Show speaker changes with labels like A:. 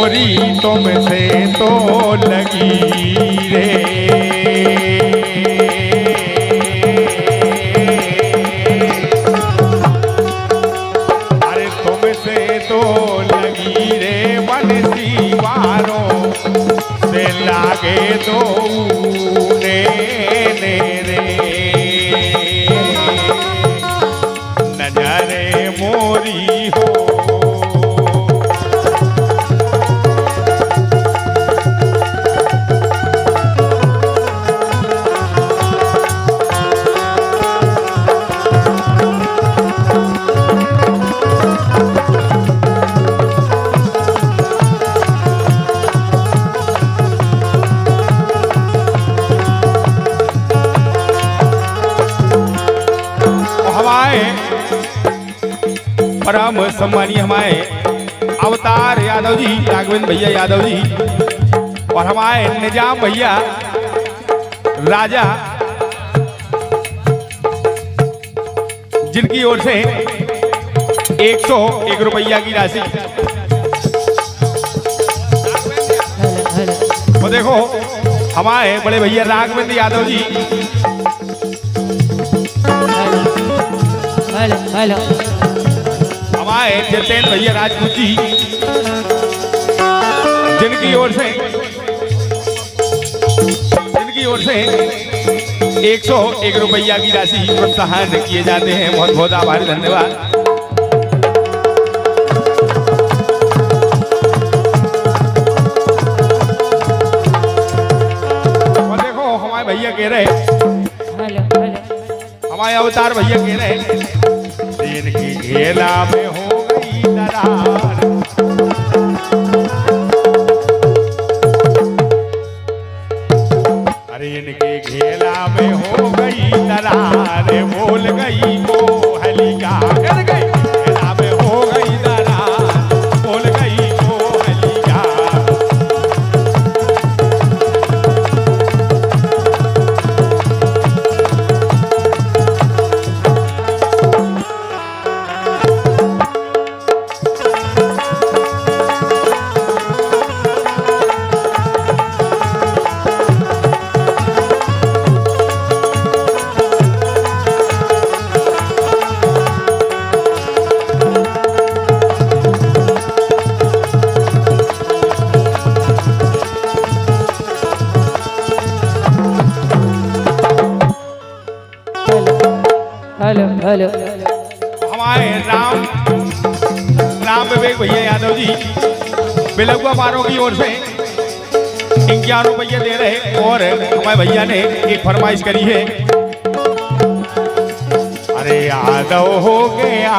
A: मोरी तुमसे तो लगी रे। अरे तुमसे तो लगी रे बंसी वारों से लागे तो रे नजरे मोरी हो। परम सम्मानीय हमारे अवतार यादव जी, राघवेंद्र भैया यादव जी और हमारे निजाम भैया राजा, जिनकी ओर से 101 रुपया की राशि। वो देखो हमारे बड़े भैया राघवेंद्र यादव जी, हमारे जितेंद्र भैया राजपूत जी, जिनकी ओर से 101 रुपया की राशि प्रोत्साहन किए जाते हैं। बहुत बहुत आभारी, धन्यवाद। और देखो हमारे भैया कह रहे, हमारे अवतार भैया कह रहे, इनकी घेला में हो गई दरार। अरे इनके घेला में हो गई दरार, बोल गई कोहलिका। इनके घेला में हो गई दरार, बोल गई कोहलिका।
B: हेलो
A: हमारे राम विवेक भैया यादव जी बिलगुआ मारों की ओर से 51 रुपये दे रहे। और हमारे भैया ने एक फरमाइश करी है, अरे यादव हो गया